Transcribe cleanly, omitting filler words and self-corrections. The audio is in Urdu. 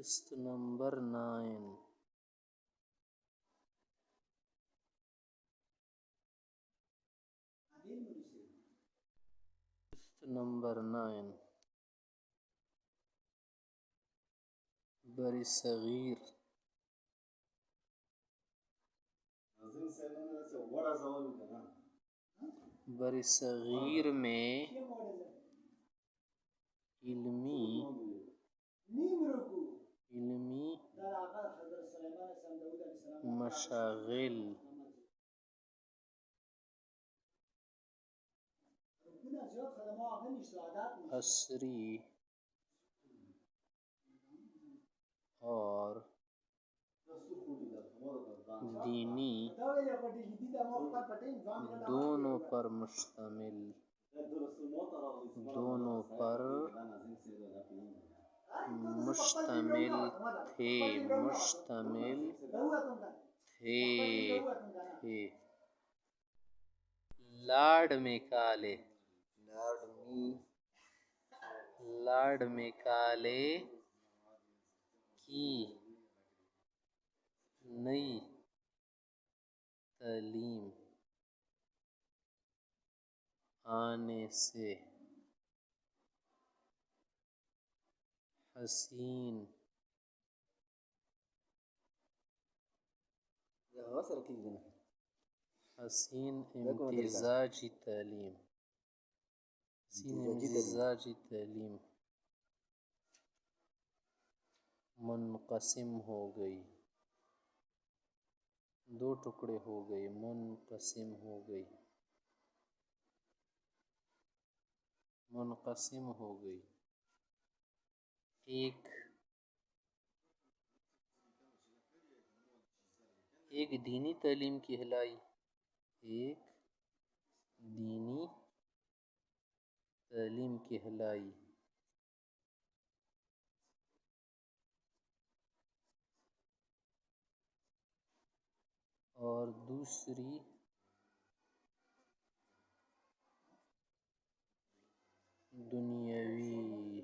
قسط نمبر 9 قسط نمبر 9 بر صغیر بر صغیر میں علمی مشاغل عصری اور دینی دونوں پر مشتمل تھے لارڈ میکالے کی نئی تعلیم آنے سے حسین امتزاجی تعلیم منقسم ہو گئی، دو ٹکڑے ہو گئی، منقسم ہو گئی۔ ایک دینی تعلیم کہلائی اور دوسری دنیاوی